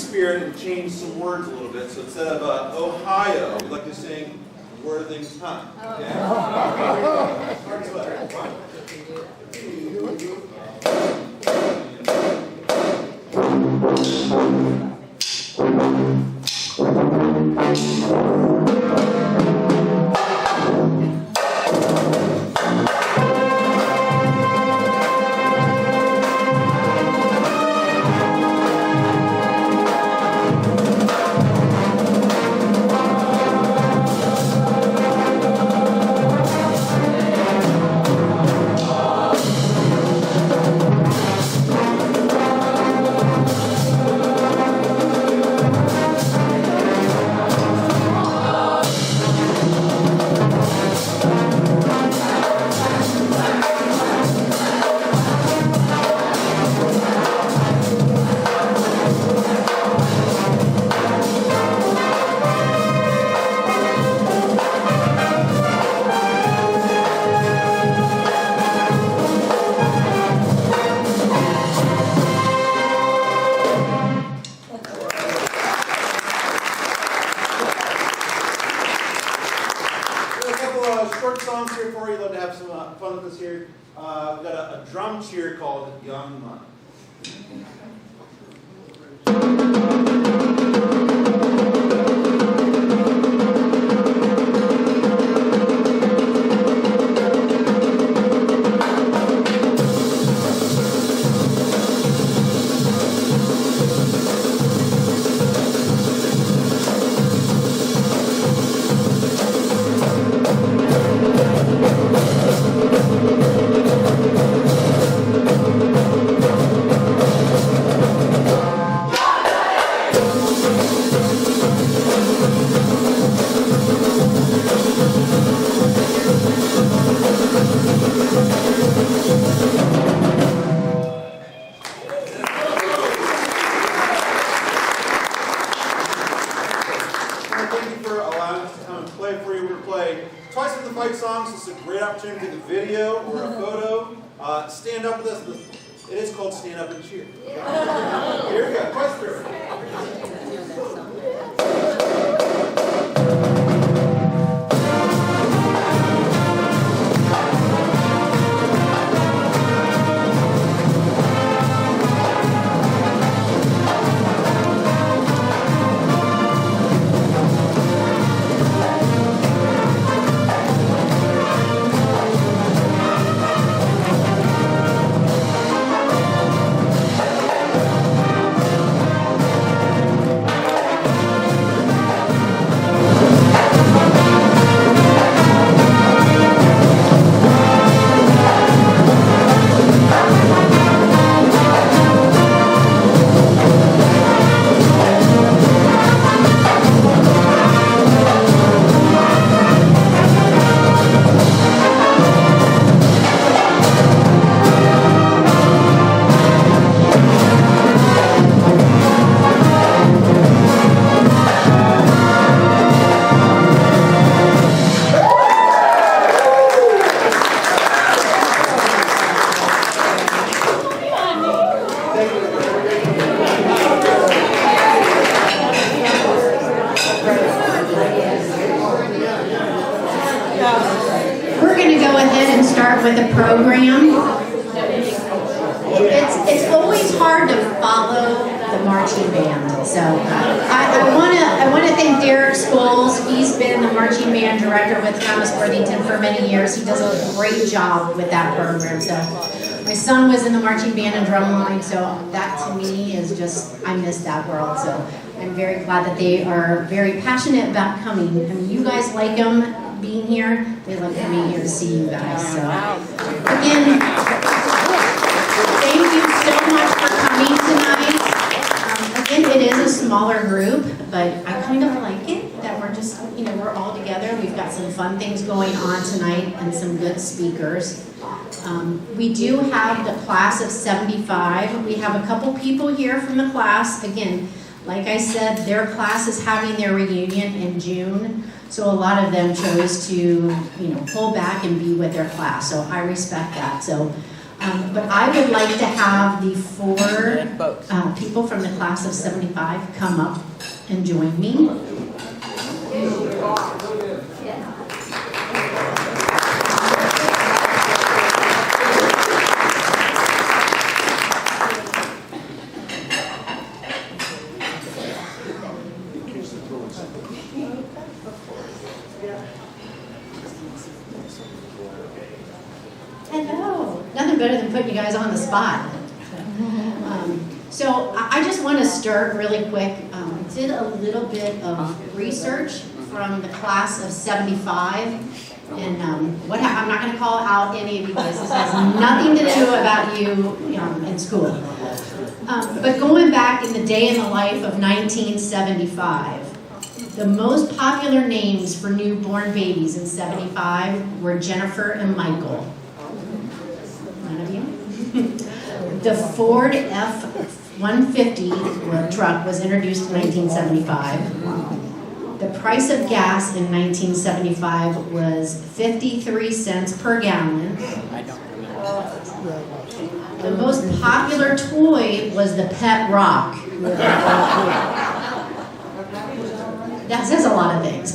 spirit and change some words a little bit. So instead of Ohio, we'd like to sing Worthington. Okay? Starts with 1, 2, short songs here for you. Love to have some fun with us here. We've got a drum cheer called Young Money. Twice with the fight songs. This is a great opportunity to take a video or a photo. Stand up with us. It is called Stand Up and Cheer. Here we go. Twice through. We're going to go ahead and start with the program. It's always hard to follow the marching band. So I want to thank Derek Scholes. He's been the marching band director with Thomas Worthington for many years. He does a great job with that program. So my son was in the marching band and drumline, so that to me is just, I miss that world. So I'm very glad that they are very passionate about coming. I mean, you guys like them being here. They like coming here to see you guys. So again, thank you so much for coming tonight. Again, it is a smaller group, but I kind of like it that we're just, we're all together. We've got some fun things going on tonight and some good speakers. We do have the class of 75. We have a couple people here from the class. Again, like I said, their class is having their reunion in June. So a lot of them chose to, pull back and be with their class. So I respect that. So But I would like to have the 4 people from the class of 75 come up and join me. Hello. Nothing better than putting you guys on the spot. So I just want to start really quick. I did a little bit of research from the class of 75. And I'm not going to call out any of you guys. This has nothing to do about you in school. But going back in the day in the life of 1975, the most popular names for newborn babies in 75 were Jennifer and Michael. None of you? The Ford F-150 truck was introduced in 1975. The price of gas in 1975 was 53 cents per gallon. The most popular toy was the pet rock. That says a lot of things.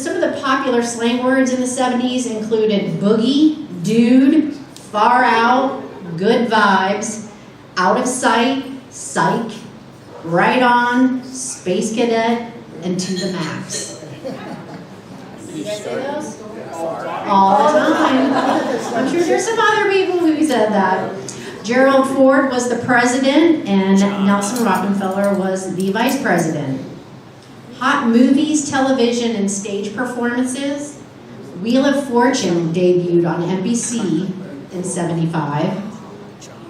Some of the popular slang words in the 70s included boogie, dude, far out, good vibes, out of sight, psych, right on, space cadet, and to the max. You guys say those? All the time. I'm sure there's some other people who said that. Gerald Ford was the president, and Nelson Rockefeller was the vice president. Hot movies, television, and stage performances. Wheel of Fortune debuted on NBC in 75.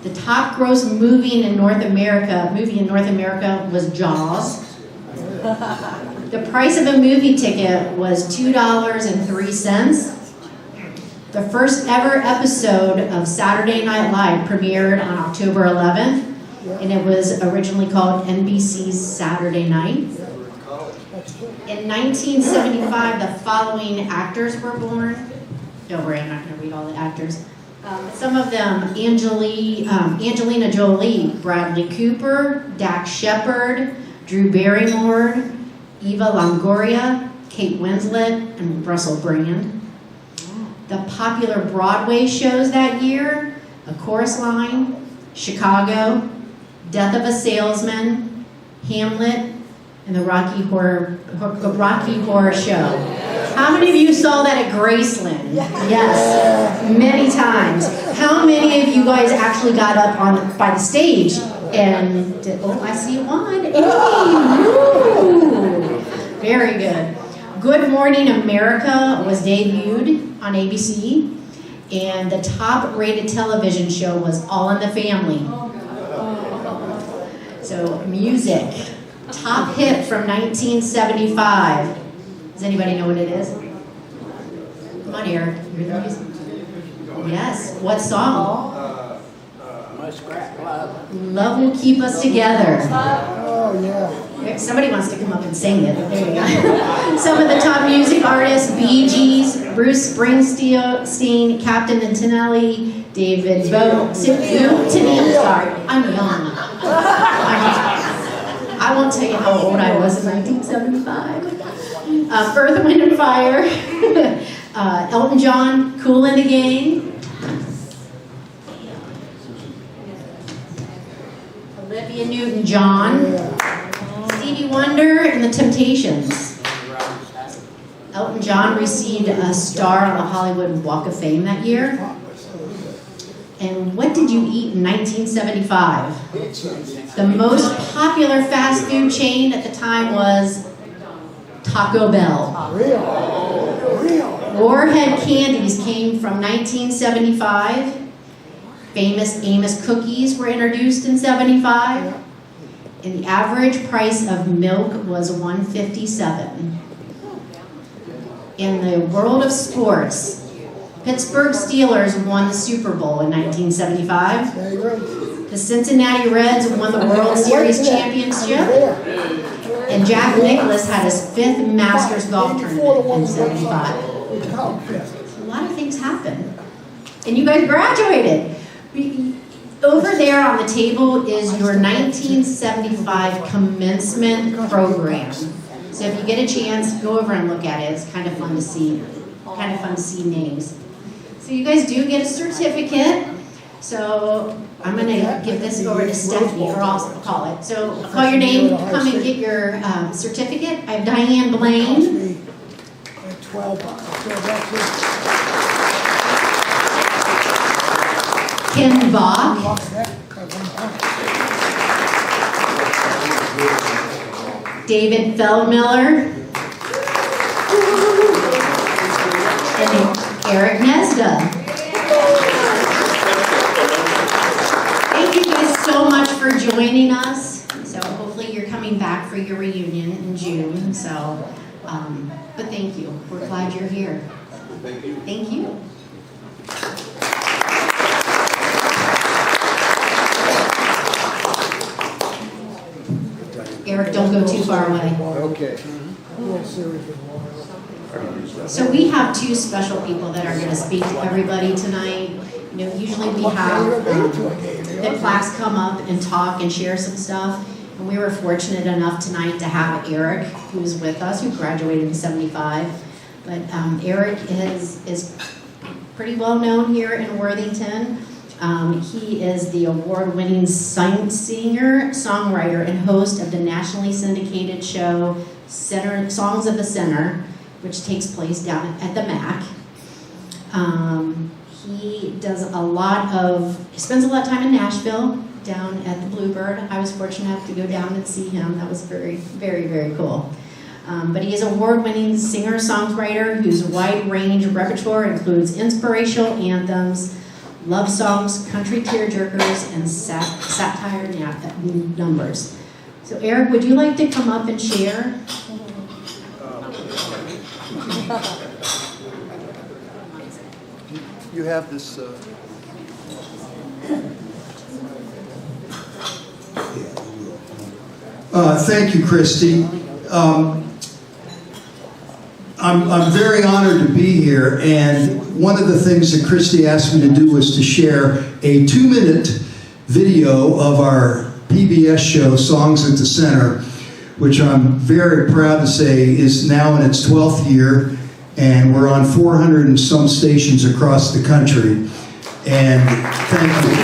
The top gross movie in North America was Jaws. The price of a movie ticket was $2.03. The first ever episode of Saturday Night Live premiered on October 11th, and it was originally called NBC's Saturday Night. In 1975, the following actors were born. Don't worry, I'm not going to read all the actors. Some of them, Angelina Jolie, Bradley Cooper, Dax Shepard, Drew Barrymore, Eva Longoria, Kate Winslet, and Russell Brand. The popular Broadway shows that year, A Chorus Line, Chicago, Death of a Salesman, Hamlet, and the Rocky Horror Show. How many of you saw that at Graceland? Yes, many times. How many of you guys actually got up by the stage and did, oh, I see one. Hey, woo. Very good. Good Morning America was debuted on ABC, and the top-rated television show was All in the Family. So, music. Top hit from 1975. Does anybody know what it is? Come on, Eric. You're the music. Yes. What song? Love Will Keep Us Together. Oh, yeah. Somebody wants to come up and sing it. There you go. Some of the top music artists: Bee Gees, Bruce Springsteen, Captain Antonelli, David Bowie. Sorry, I'm young. I won't tell you how old I was in 1975. Earth, Wind, and Fire. Elton John, Kool and the Gang. Olivia Newton-John. Stevie Wonder and the Temptations. Elton John received a star on the Hollywood Walk of Fame that year. And what did you eat in 1975? The most popular fast food chain at the time was Taco Bell. Warhead candies came from 1975. Famous Amos cookies were introduced in 75. And the average price of milk was $1.57. In the world of sports, Pittsburgh Steelers won the Super Bowl in 1975. The Cincinnati Reds won the World Series championship. And Jack Nicklaus had his 5th Masters golf tournament in 75. A lot of things happened. And you guys graduated. Over there on the table is your 1975 commencement program. So if you get a chance, go over and look at it. It's kind of fun to see. Kind of fun to see names. So you guys do get a certificate. So I'm going to give this over to Stephanie, or I'll call it. So call your name, come and get your certificate. I have Diane Blaine. 12. Ken Bach. David Feldmiller. And Eric Nesda. Thank you guys so much for joining us. So hopefully you're coming back for your reunion in June. So, but thank you. We're glad you're here. Thank you. Thank you. Eric, don't go too far away. Okay. So we have two special people that are going to speak to everybody tonight. You know, usually we have the class come up and talk and share some stuff. And we were fortunate enough tonight to have Eric, who's with us, who graduated in ~75. But Eric is pretty well known here in Worthington. He is the award-winning singer, songwriter, and host of the nationally syndicated show Songs of the Center, which takes place down at the MAC. He does he spends a lot of time in Nashville, down at the Bluebird. I was fortunate enough to go down and see him. That was very, very, very cool. But he is an award-winning singer-songwriter whose wide range of repertoire includes inspirational anthems, love songs, country tearjerkers, and satire numbers. So Eric, would you like to come up and share? You have this. Thank you, Christy. I'm very honored to be here, and one of the things that Christy asked me to do was to share a 2-minute video of our PBS show, Songs at the Center, which I'm very proud to say is now in its 12th year, and we're on 400 and some stations across the country. And thank you.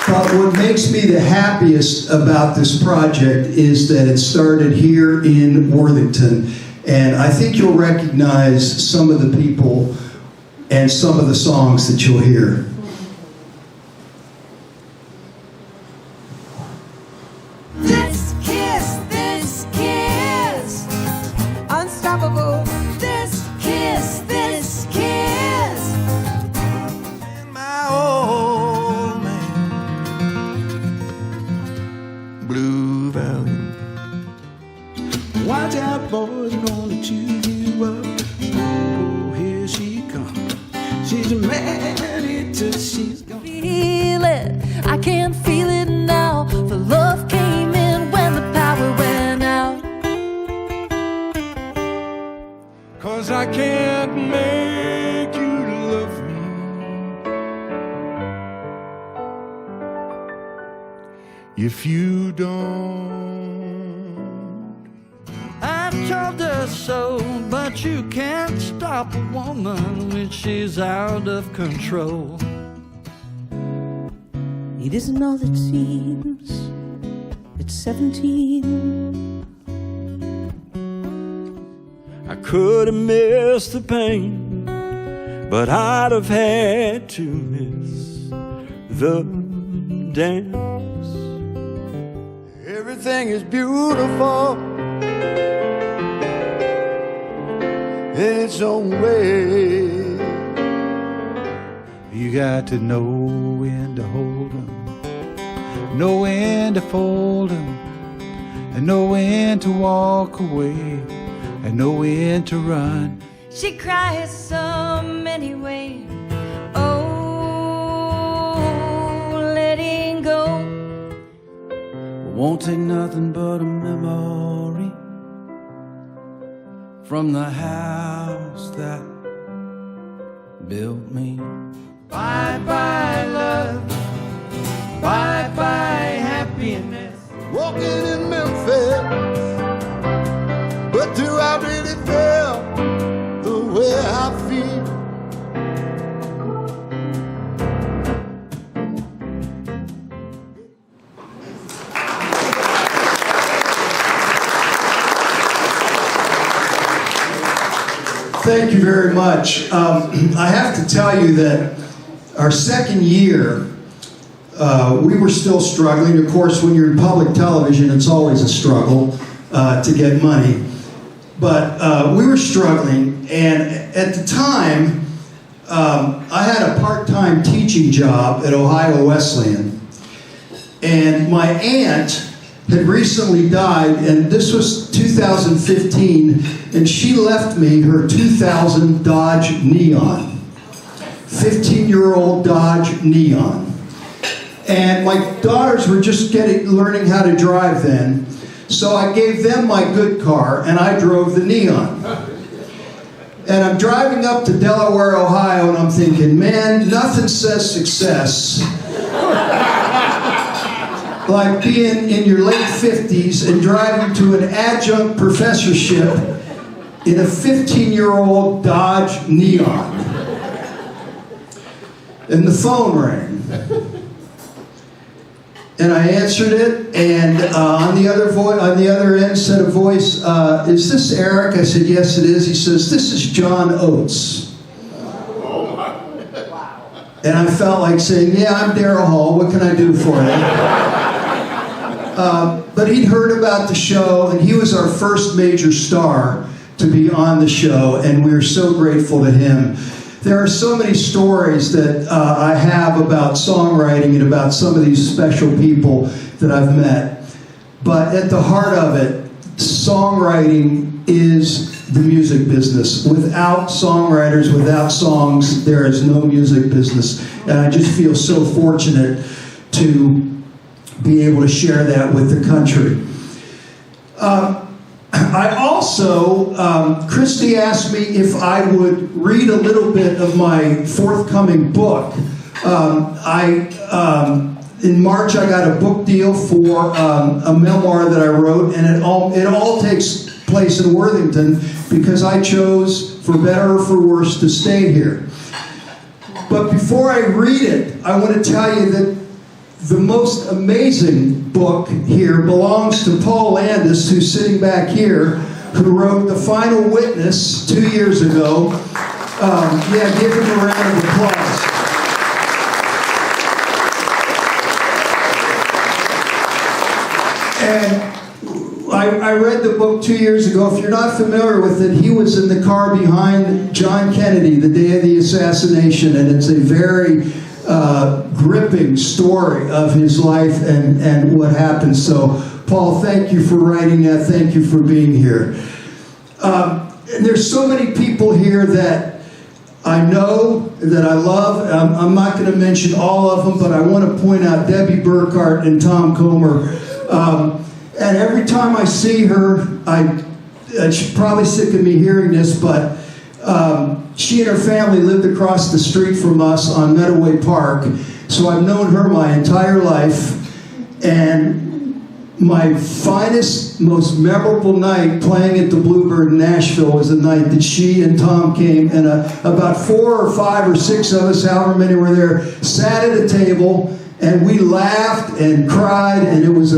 But what makes me the happiest about this project is that it started here in Worthington. And I think you'll recognize some of the people and some of the songs that you'll hear. This kiss, unstoppable. This kiss, and my old man, Blue Valley. Watch out, boys, gonna chew you up. Oh, here she comes. She's mad till she's gone. Feel it, I can feel it now. The love came in when the power went out. 'Cause I can't make you love me if you don't. I've told her so, but you can't stop a woman when she's out of control. It isn't all it seems. It's 17. I could have missed the pain, but I'd have had to miss the dance. Everything is beautiful in its own way. You got to know when to hold 'em, know when to fold 'em, and know when to walk away, and know when to run. She cries some anyway. Oh, letting go. Won't take nothing but a memory from the house that built me. Bye-bye love, bye-bye happiness. Walking in Memphis, but do I really feel the way I feel? Thank you very much. I have to tell you that our second year, we were still struggling. Of course, when you're in public television, it's always a struggle to get money. But we were struggling, and at the time, I had a part-time teaching job at Ohio Wesleyan. And my aunt had recently died, and this was 2015, and she left me her 2000 Dodge Neon. 15-year-old Dodge Neon. And my daughters were just learning how to drive then, so I gave them my good car, and I drove the Neon. And I'm driving up to Delaware, Ohio, and I'm thinking, man, nothing says success like being in your late 50s and driving to an adjunct professorship in a 15-year-old Dodge Neon. And the phone rang. And I answered it, and on the other end said a voice, is this Eric? I said, yes, it is. He says, this is John Oates. And I felt like saying, yeah, I'm Darryl Hall. What can I do for you? But he'd heard about the show, and he was our first major star to be on the show, and we are so grateful to him. There are so many stories that I have about songwriting and about some of these special people that I've met. But at the heart of it, songwriting is the music business. Without songwriters, without songs, there is no music business. And I just feel so fortunate to be able to share that with the country. I also, Christy asked me if I would read a little bit of my forthcoming book. In March I got a book deal for a memoir that I wrote, and it all takes place in Worthington because I chose, for better or for worse, to stay here. But before I read it, I want to tell you that the most amazing book here belongs to Paul Landis, who's sitting back here, who wrote The Final Witness 2 years ago. Yeah, give him a round of applause. And I read the book 2 years ago. If you're not familiar with it, he was in the car behind John Kennedy the day of the assassination, and it's a very gripping story of his life and what happened. So, Paul, thank you for writing that. Thank you for being here. And there's so many people here that I know, that I love. I'm not going to mention all of them, but I want to point out Debbie Burkhart and Tom Comer. And every time I see her, she's probably sick of me hearing this, but she and her family lived across the street from us on Meadoway Park, so I've known her my entire life. And my finest, most memorable night playing at the Bluebird in Nashville was the night that she and Tom came, and about 4 or 5 or 6 of us, however many were there, sat at a table, and we laughed and cried, and it was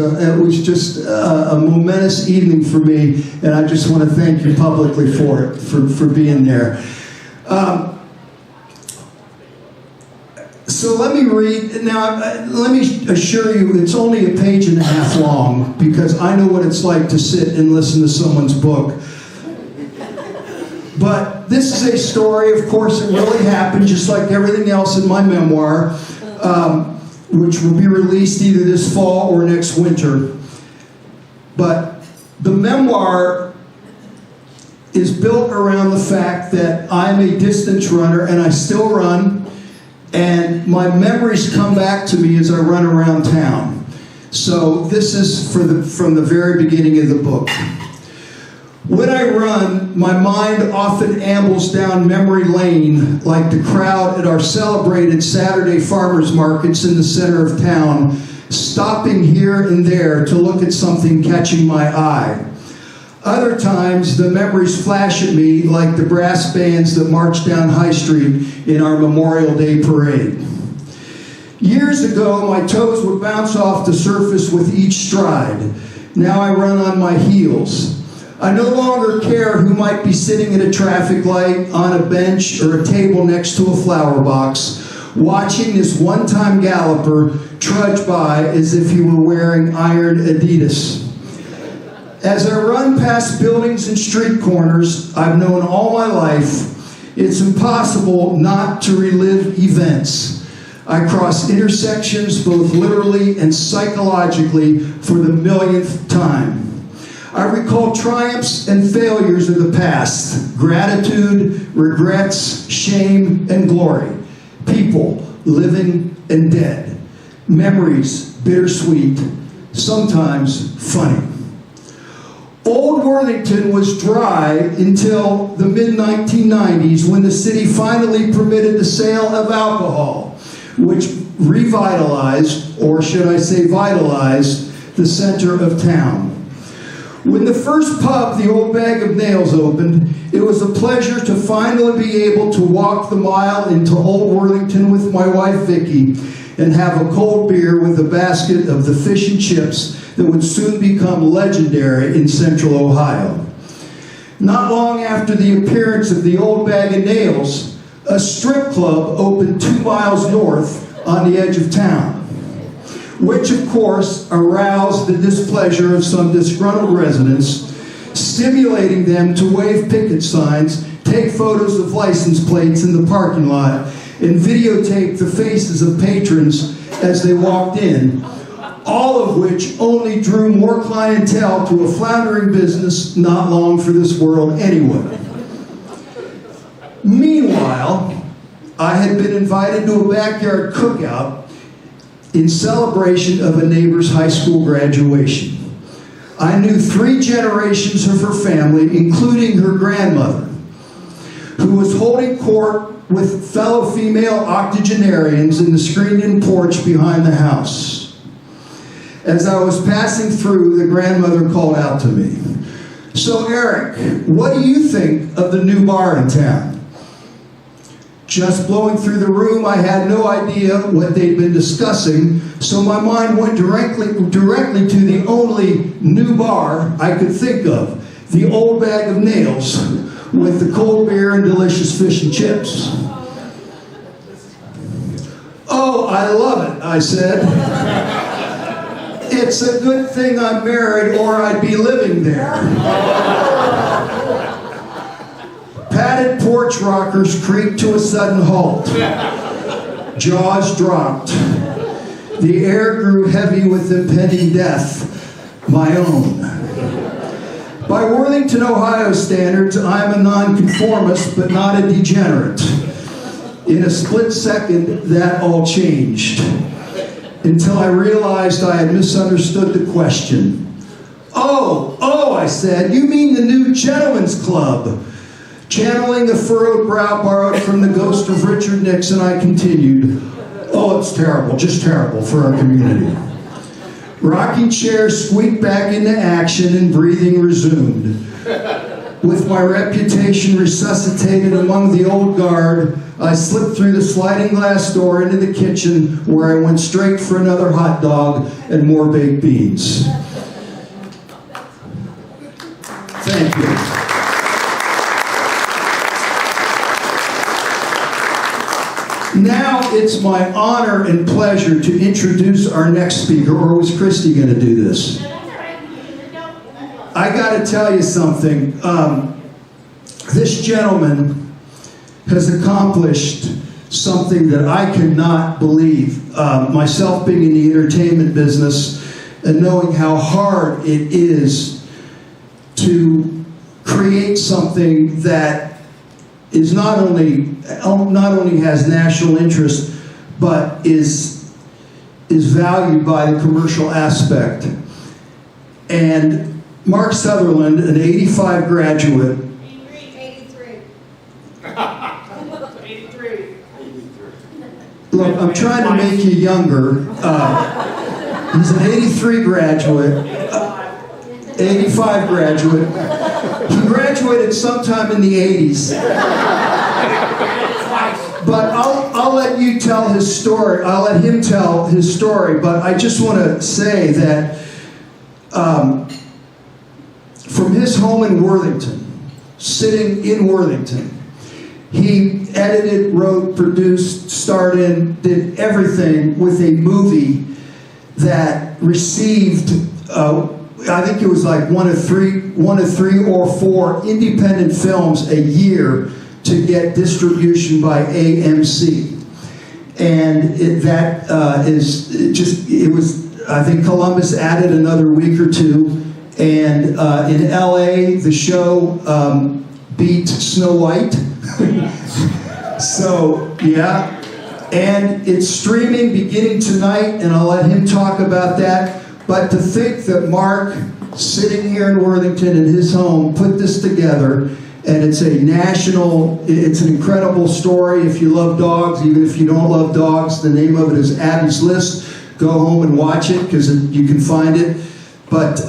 just a momentous evening for me, and I just want to thank you publicly for it, for being there. So let me read, now let me assure you it's only a page and a half long, because I know what it's like to sit and listen to someone's book. But this is a story, of course it really happened, just like everything else in my memoir, which will be released either this fall or next winter. But the memoir is built around the fact that I'm a distance runner, and I still run, and my memories come back to me as I run around town. So this is from the very beginning of the book. When I run, my mind often ambles down memory lane like the crowd at our celebrated Saturday farmers markets in the center of town, stopping here and there to look at something catching my eye. Other times, the memories flash at me like the brass bands that march down High Street in our Memorial Day parade. Years ago, my toes would bounce off the surface with each stride. Now I run on my heels. I no longer care who might be sitting at a traffic light, on a bench, or a table next to a flower box, watching this one-time galloper trudge by as if he were wearing iron Adidas. As I run past buildings and street corners I've known all my life, it's impossible not to relive events. I cross intersections both literally and psychologically for the millionth time. I recall triumphs and failures of the past, gratitude, regrets, shame, and glory. People, living and dead. Memories, bittersweet, sometimes funny. Old Worthington was dry until the mid-1990s when the city finally permitted the sale of alcohol, which revitalized, or should I say vitalized, the center of town. When the first pub, the Old Bag of Nails, opened, it was a pleasure to finally be able to walk the mile into Old Worthington with my wife Vicki and have a cold beer with a basket of the fish and chips that would soon become legendary in Central Ohio. Not long after the appearance of the Old Bag of Nails, a strip club opened 2 miles north on the edge of town, which of course aroused the displeasure of some disgruntled residents, stimulating them to wave picket signs, take photos of license plates in the parking lot, and videotape the faces of patrons as they walked in, all of which only drew more clientele to a floundering business not long for this world anyway. Meanwhile, I had been invited to a backyard cookout in celebration of a neighbor's high school graduation. I knew 3 generations of her family, including her grandmother, who was holding court with fellow female octogenarians in the screened-in porch behind the house. As I was passing through, the grandmother called out to me, "So Eric, what do you think of the new bar in town?" Just blowing through the room, I had no idea what they'd been discussing, so my mind went directly to the only new bar I could think of, the Old Bag of Nails, with the cold beer and delicious fish and chips. "Oh, I love it," I said. "It's a good thing I'm married or I'd be living there." Padded porch rockers creaked to a sudden halt. Jaws dropped. The air grew heavy with impending death, my own. By Worthington, Ohio standards, I'm a nonconformist, but not a degenerate. In a split second, that all changed, until I realized I had misunderstood the question. Oh, I said, "you mean the new gentleman's club?" Channeling a furrowed brow borrowed from the ghost of Richard Nixon, I continued, "Oh, it's terrible, just terrible for our community." Rocking chairs squeaked back into action and breathing resumed. With my reputation resuscitated among the old guard, I slipped through the sliding glass door into the kitchen, where I went straight for another hot dog and more baked beans. Thank you. Now it's my honor and pleasure to introduce our next speaker, or was Christy going to do this? I got to tell you something. This gentleman has accomplished something that I cannot believe. Myself being in the entertainment business and knowing how hard it is to create something that is not only has national interest, but is valued by the commercial aspect. And Mark Sutherland, an 85 graduate. 83. Look, I'm trying to make you younger. He's an 83 graduate, 85 graduate. He graduated sometime in the 80s. But I'll let you tell his story. I'll let him tell his story. But I just want to say that from his home in Worthington, sitting in Worthington, he edited, wrote, produced, starred in, did everything with a movie that received, I think it was like one of three or four independent films a year to get distribution by AMC. And I think Columbus added another week or two. And in LA, the show beat Snow White. So, yeah. And it's streaming beginning tonight, and I'll let him talk about that. But to think that Mark, sitting here in Worthington in his home, put this together, and it's it's an incredible story. If you love dogs, even if you don't love dogs, the name of it is Abby's List. Go home and watch it, because you can find it. But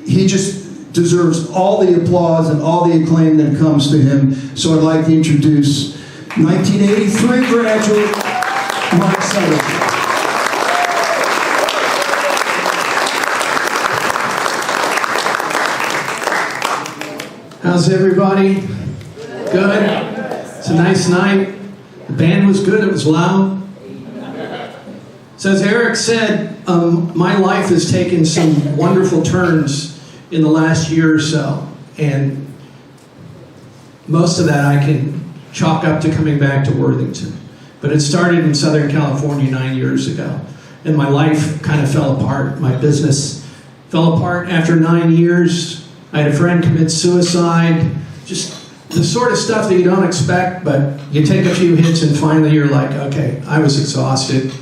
he just deserves all the applause and all the acclaim that comes to him. So I'd like to introduce 1983 graduate Mark Sutherland. How's everybody? Good? It's a nice night. The band was good, it was loud. So as Eric said, my life has taken some wonderful turns in the last year or so. And most of that I can chalk up to coming back to Worthington. But it started in Southern California 9 years ago. And my life kind of fell apart. My business fell apart after 9 years. I had a friend commit suicide. Just the sort of stuff that you don't expect, but you take a few hits and finally you're like, okay, I was exhausted,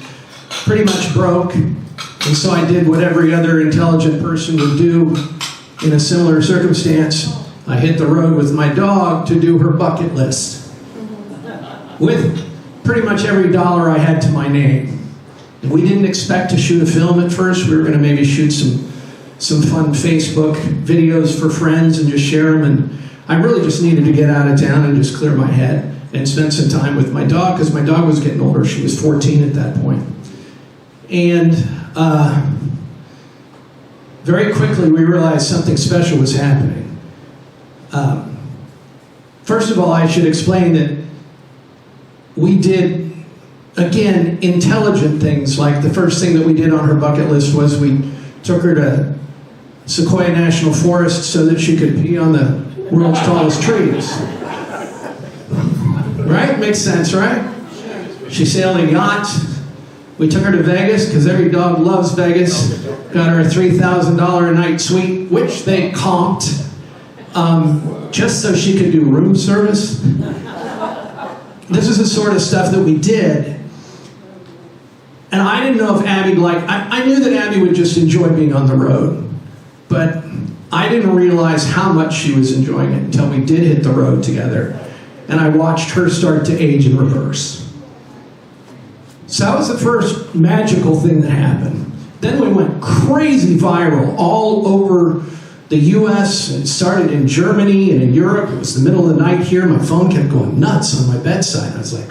pretty much broke. And so I did what every other intelligent person would do in a similar circumstance. I hit the road with my dog to do her bucket list with pretty much every dollar I had to my name. And we didn't expect to shoot a film at first. We were going to maybe shoot some fun Facebook videos for friends and just share them. And I really just needed to get out of town and just clear my head and spend some time with my dog, because my dog was getting older. She was 14 at that point. And very quickly we realized something special was happening. First of all, I should explain that we did, again, intelligent things. Like the first thing that we did on her bucket list was we took her to Sequoia National Forest so that she could pee on the world's tallest trees. Right? Makes sense, right? She sailed a yacht. We took her to Vegas, because every dog loves Vegas. Got her a $3,000 a night suite, which they comped, just so she could do room service. This is the sort of stuff that we did. And I didn't know if Abby I knew that Abby would just enjoy being on the road. But I didn't realize how much she was enjoying it until we did hit the road together. And I watched her start to age in reverse. So that was the first magical thing that happened. Then we went crazy viral all over the US. It started in Germany and in Europe. It was the middle of the night here. My phone kept going nuts on my bedside. I was like,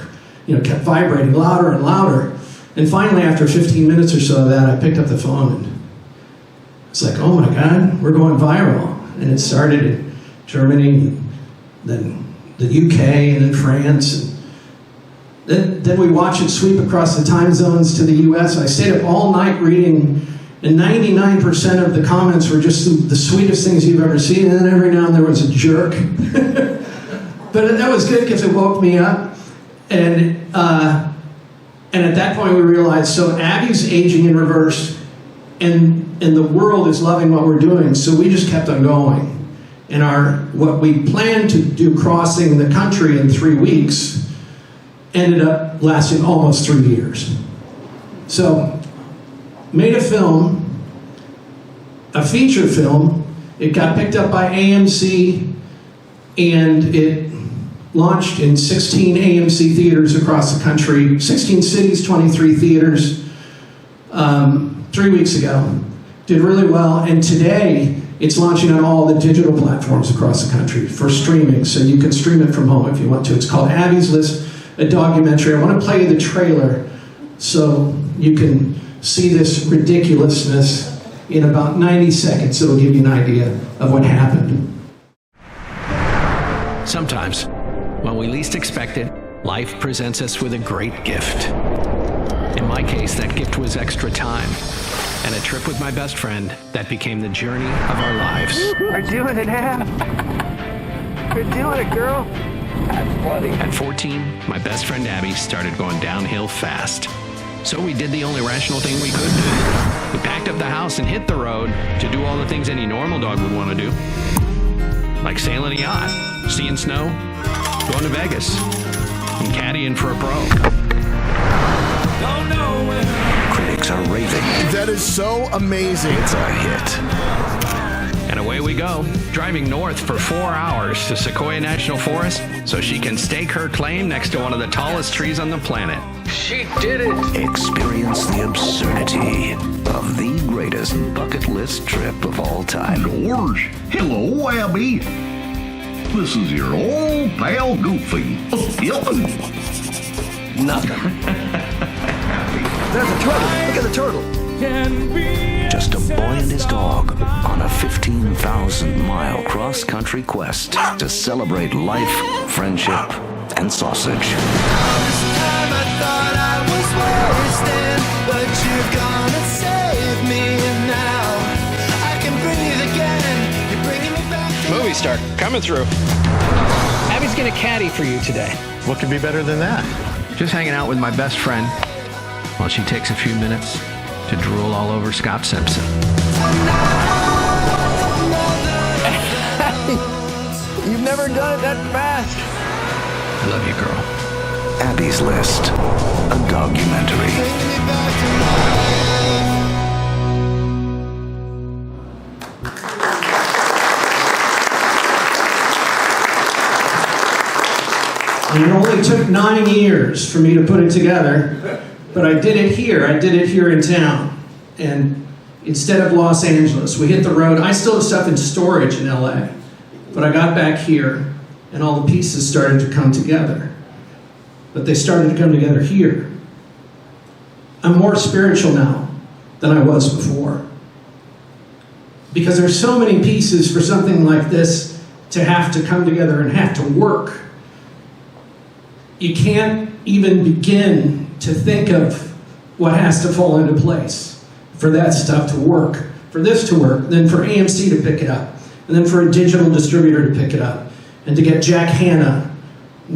kept vibrating louder and louder. And finally, after 15 minutes or so of that, I picked up the phone and it's like, oh my God, we're going viral. And it started in Germany, then the UK, and then France. And then we watched it sweep across the time zones to the US. I stayed up all night reading, and 99% of the comments were just the sweetest things you've ever seen. And then every now and then there was a jerk. But that was good because it woke me up. And at that point we realized, so Abby's aging in reverse, and the world is loving what we're doing, so we just kept on going. And what we planned to do, crossing the country in 3 weeks, ended up lasting almost 3 years. So, made a film, a feature film, It got picked up by AMC, and it launched in 16 AMC theaters across the country, 16 cities, 23 theaters, 3 weeks ago. Did really well, and today it's launching on all the digital platforms across the country for streaming, so you can stream it from home if you want to. It's called Abby's List, a documentary. I want to play you the trailer so you can see this ridiculousness in about 90 seconds. It'll give you an idea of what happened. Sometimes, when we least expect it, life presents us with a great gift. In my case, that gift was extra time and a trip with my best friend that became the journey of our lives. We're doing it, Ab. We're doing it, girl. That's funny. At 14, my best friend Abby started going downhill fast. So we did the only rational thing we could do. We packed up the house and hit the road to do all the things any normal dog would want to do. Like sailing a yacht, seeing snow, going to Vegas, and caddying for a pro. Critics are raving. That is so amazing. It's a hit. And away we go, driving north for 4 hours to Sequoia National Forest so she can stake her claim next to one of the tallest trees on the planet. She did it. Experience the absurdity of the greatest bucket list trip of all time. George, hello, Abby. This is your old pal Goofy. Nothing. There's a turtle. Look at the turtle. Just a boy and his dog on a 15,000-mile cross-country quest to celebrate life, friendship, and sausage. This time I thought I was wasted, but you're gonna save me now. I can breathe again. You're bringing me back to Movie star, coming through. Abby's gonna caddy for you today. What could be better than that? Just hanging out with my best friend while she takes a few minutes to drool all over Scott Simpson. You've never done it that fast. I love you, girl. Abby's List, a documentary. And it only took 9 years for me to put it together, but I did it here. I did it here in town. And instead of Los Angeles, we hit the road. I still have stuff in storage in LA, but I got back here and all the pieces started to come together. But they started to come together here. I'm more spiritual now than I was before. Because there's so many pieces for something like this to have to come together and have to work. You can't even begin to think of what has to fall into place for that stuff to work, for this to work, then for AMC to pick it up, and then for a digital distributor to pick it up, and to get Jack Hanna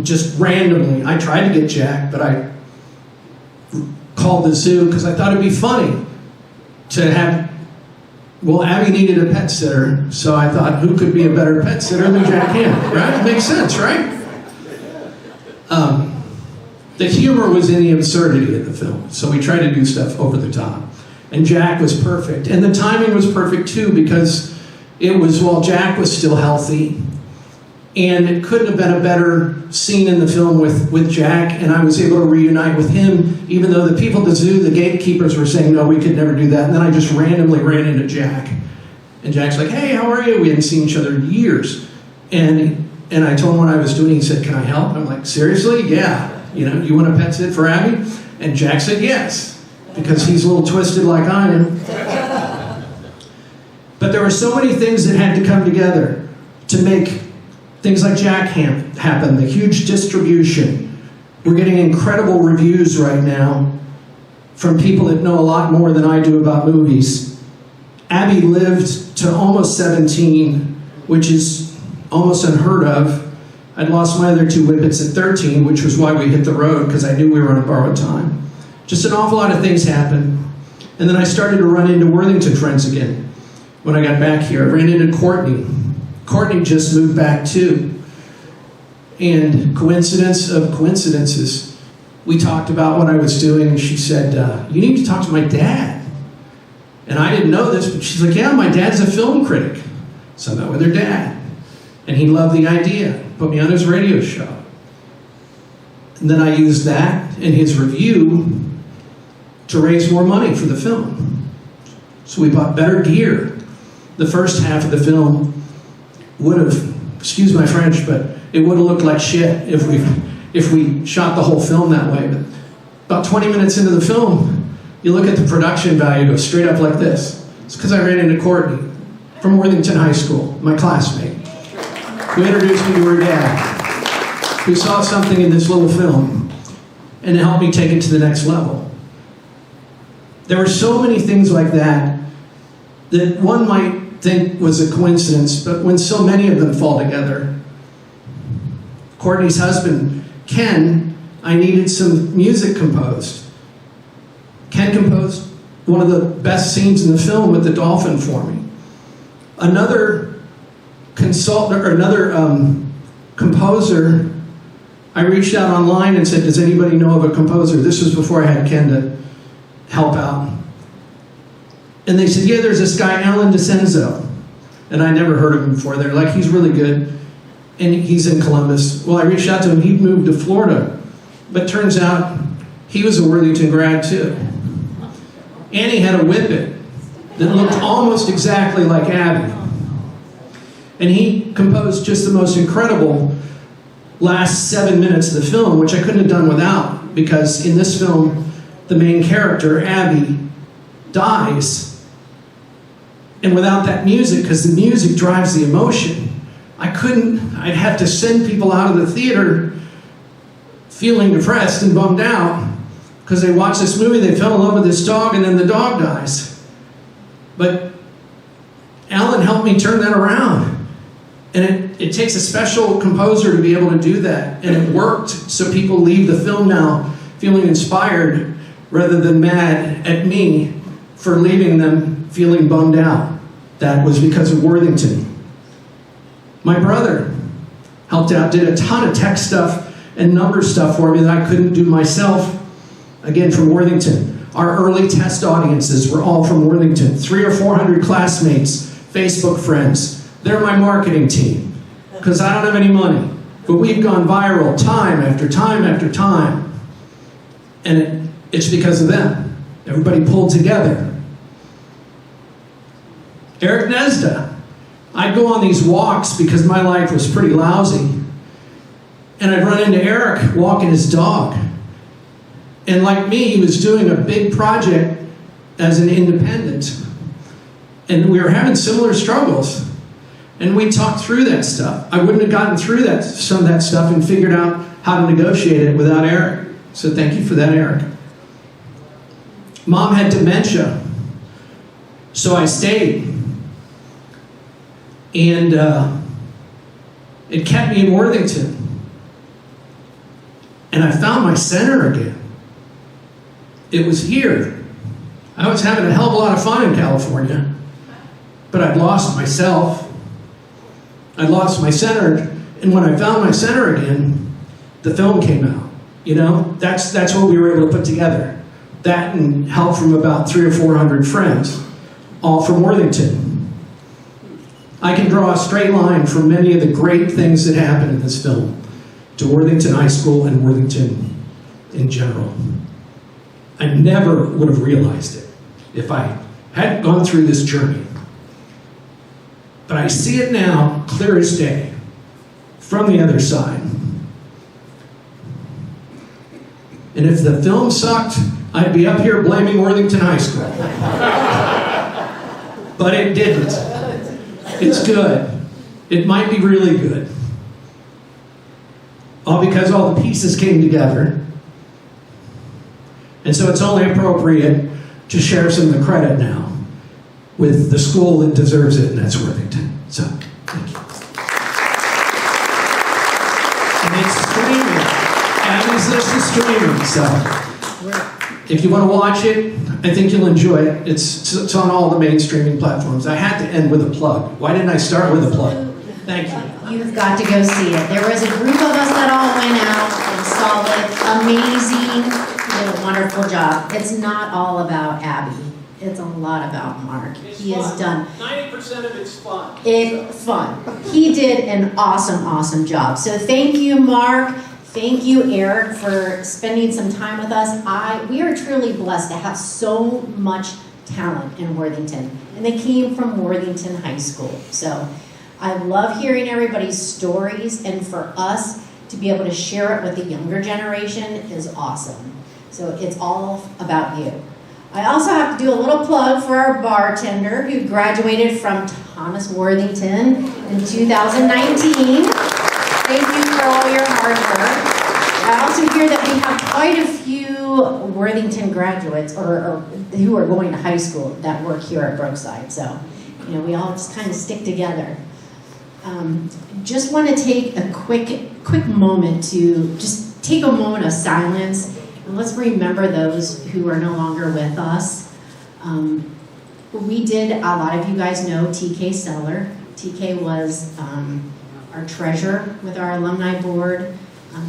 just randomly. I tried to get Jack, but I called the zoo because I thought it'd be funny to have, well, Abby needed a pet sitter, so I thought, who could be a better pet sitter than Jack Hanna, right? It makes sense, right? The humor was in the absurdity of the film, so we tried to do stuff over the top. And Jack was perfect. And the timing was perfect too, because it was while Jack was still healthy, and it couldn't have been a better scene in the film with Jack, and I was able to reunite with him, even though the people at the zoo, the gatekeepers, were saying, no, we could never do that. And then I just randomly ran into Jack. And Jack's like, hey, how are you? We hadn't seen each other in years. And I told him what I was doing. He said, can I help? I'm like, seriously? Yeah. You know, you want a pet sit for Abby? And Jack said yes, because he's a little twisted like I am. But there were so many things that had to come together to make things like Jack happen, the huge distribution. We're getting incredible reviews right now from people that know a lot more than I do about movies. Abby lived to almost 17, which is almost unheard of. I'd lost my other 2 whippets at 13, which was why we hit the road, because I knew we were on borrowed time. Just an awful lot of things happened. And then I started to run into Worthington friends again when I got back here. I ran into Courtney. Courtney just moved back too. And coincidence of coincidences, we talked about what I was doing, and she said, you need to talk to my dad. And I didn't know this, but she's like, yeah, my dad's a film critic. So I met with her dad, and he loved the idea, put me on his radio show. And then I used that and his review to raise more money for the film. So we bought better gear. The first half of the film would have, excuse my French, but it would have looked like shit if we shot the whole film that way. But about 20 minutes into the film, you look at the production value, it goes straight up like this. It's because I ran into Courtney from Worthington High School, my classmate, who introduced me to her dad, who saw something in this little film and helped me take it to the next level. There were so many things like that that one might think was a coincidence, but when so many of them fall together. Courtney's husband, Ken, I needed some music composed. Ken composed one of the best scenes in the film with the dolphin for me. Another consultant, or another composer, I reached out online and said, does anybody know of a composer? This was before I had Ken to help out. And they said, yeah, there's this guy, Alan DeCenzo. And I never heard of him before. They're like, he's really good. And he's in Columbus. Well, I reached out to him. He'd moved to Florida. But turns out he was a Worthington grad too. And he had a whippet that looked almost exactly like Abby. And he composed just the most incredible last 7 minutes of the film, which I couldn't have done without, because in this film, the main character, Abby, dies. And without that music, because the music drives the emotion, I'd have to send people out of the theater feeling depressed and bummed out because they watched this movie, they fell in love with this dog, and then the dog dies. But Alan helped me turn that around. And it takes a special composer to be able to do that. And it worked, so people leave the film now feeling inspired rather than mad at me for leaving them feeling bummed out. That was because of Worthington. My brother helped out, did a ton of tech stuff and number stuff for me that I couldn't do myself, again from Worthington. Our early test audiences were all from Worthington. 300 or 400 classmates, Facebook friends. They're my marketing team, because I don't have any money. But we've gone viral time after time after time. And it's because of them. Everybody pulled together. Eric Nesda. I'd go on these walks because my life was pretty lousy. And I'd run into Eric walking his dog. And like me, he was doing a big project as an independent. And we were having similar struggles. And we talked through that stuff. I wouldn't have gotten through some of that stuff and figured out how to negotiate it without Eric. So thank you for that, Eric. Mom had dementia, so I stayed. And it kept me in Worthington. And I found my center again. It was here. I was having a hell of a lot of fun in California, but I'd lost myself. I'd lost my center, and when I found my center again, the film came out. You know, that's what we were able to put together. That and help from about 300 or 400 friends, all from Worthington. I can draw a straight line from many of the great things that happened in this film to Worthington High School and Worthington in general. I never would have realized it if I hadn't gone through this journey. But I see it now, clear as day, from the other side. And if the film sucked, I'd be up here blaming Worthington High School. But it didn't. It's good. It might be really good. All because all the pieces came together. And so it's only appropriate to share some of the credit now with the school that deserves it, and that's Worthington. So, thank you. And it's streaming. Abby's List is streaming, so if you want to watch it, I think you'll enjoy it. It's on all the main streaming platforms. I had to end with a plug. Why didn't I start with a plug? Thank you. You've got to go see it. There was a group of us that all went out and saw it. Amazing. You did a wonderful job. It's not all about Abby. It's a lot about Mark. He has done 90% of it's fun. it's fun. He did an awesome job. So thank you, Mark. Thank you, Eric, for spending some time with us. We are truly blessed to have so much talent in Worthington, and they came from Worthington High School. So I love hearing everybody's stories, and for us to be able to share it with the younger generation is awesome. So it's all about you. I also have to do a little plug for our bartender who graduated from Thomas Worthington in 2019. Thank you for all your hard work. I also hear that we have quite a few Worthington graduates or who are going to high school that work here at Brookside. So, we all just kind of stick together. Just want to take a quick moment to just take a moment of silence. And let's remember those who are no longer with us. We did, a lot of you guys know TK Seller. TK was our treasurer with our alumni board.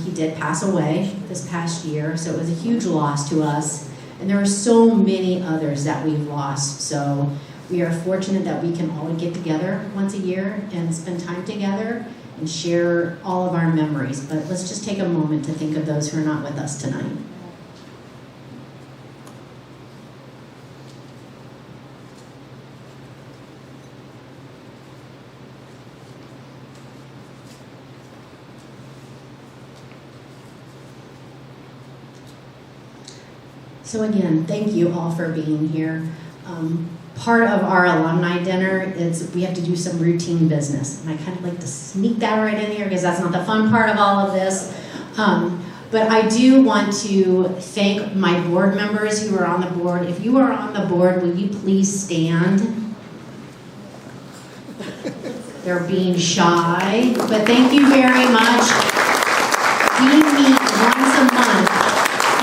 He did pass away this past year, so it was a huge loss to us. And there are so many others that we've lost. So we are fortunate that we can all get together once a year and spend time together and share all of our memories. But let's just take a moment to think of those who are not with us tonight. So again, thank you all for being here. Part of our alumni dinner is we have to do some routine business. And I kind of like to sneak that right in here because that's not the fun part of all of this. But I do want to thank my board members who are on the board. If you are on the board, will you please stand? They're being shy, but thank you very much. We meet once a month.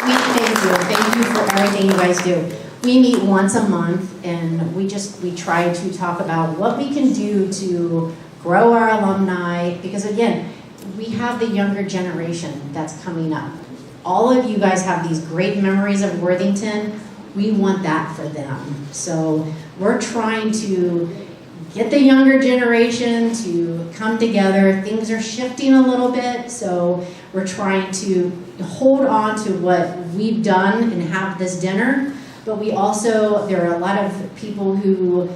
Thank you for everything you guys do. We meet once a month, and we try to talk about what we can do to grow our alumni, because again, we have the younger generation that's coming up. All of you guys have these great memories of Worthington. We want that for them. So we're trying to get the younger generation to come together. Things are shifting a little bit, so we're trying to hold on to what we've done and have this dinner. But we also, there are a lot of people who,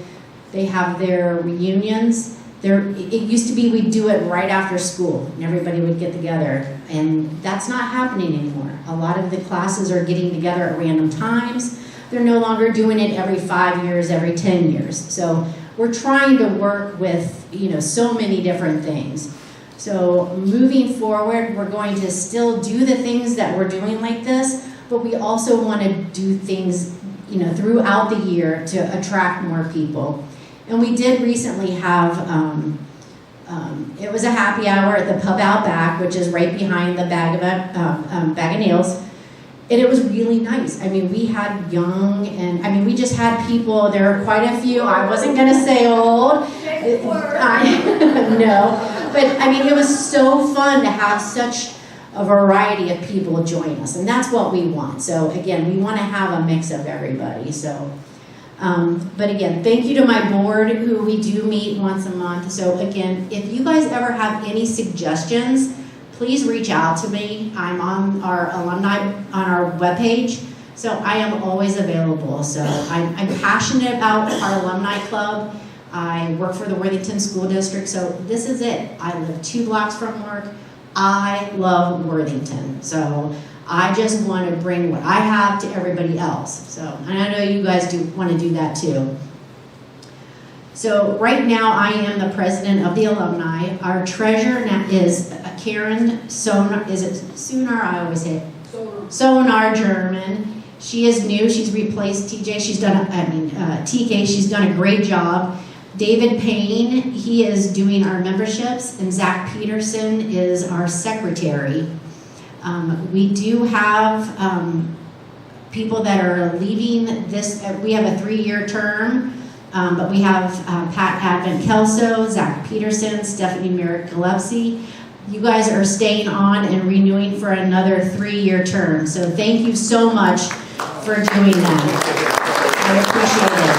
they have their reunions. It used to be we'd do it right after school and everybody would get together, and that's not happening anymore. A lot of the classes are getting together at random times. They're no longer doing it every 5 years, every 10 years. So we're trying to work with, so many different things. So moving forward, we're going to still do the things that we're doing like this, but we also want to do things, throughout the year to attract more people. And we did recently have, it was a happy hour at the Pub Out Back, which is right behind the Bag of Nails. And it was really nice. I mean, we had young, and we just had people, there were quite a few, I wasn't gonna say old. No. But it was so fun to have such a variety of people join us, and that's what we want. So again, we want to have a mix of everybody. So, but again, thank you to my board who we do meet once a month. So again, if you guys ever have any suggestions, please reach out to me. I'm on our alumni, on our webpage, so I am always available. So I'm passionate about our alumni club. I work for the Worthington School District, so this is it. I live 2 blocks from work. I love Worthington, so I just want to bring what I have to everybody else. So, and I know you guys do want to do that too. So right now I am the president of the alumni. Our treasurer now is Karen Sonar. Is it Sonar? I always say it. Sonar German. She is new. She's replaced TJ. She's done. TK. She's done a great job. David Payne, he is doing our memberships, and Zach Peterson is our secretary. We do have people that are leaving this. We have a 3-year term, but we have Pat Advent-Kelso, Zach Peterson, Stephanie Merrick-Gillespie. You guys are staying on and renewing for another 3-year term. So thank you so much for doing that. I appreciate it.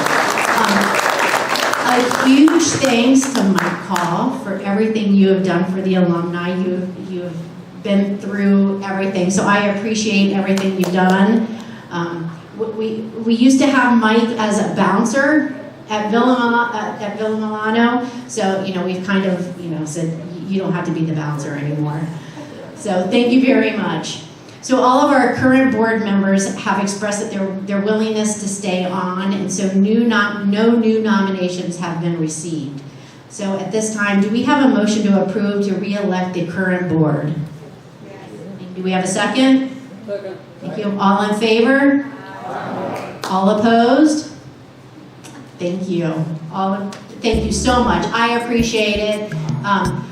A huge thanks to Mike Call for everything you have done for the alumni. You have been through everything, so I appreciate everything you've done. We used to have Mike as a bouncer at Villa Milano, so we've kind of said you don't have to be the bouncer anymore. So thank you very much. So all of our current board members have expressed that their willingness to stay on, and so no new nominations have been received. So at this time, do we have a motion to approve to re-elect the current board? Yes. Do we have a second? Second. Thank you. All in favor? Aye. All opposed? Thank you. Thank you so much. I appreciate it.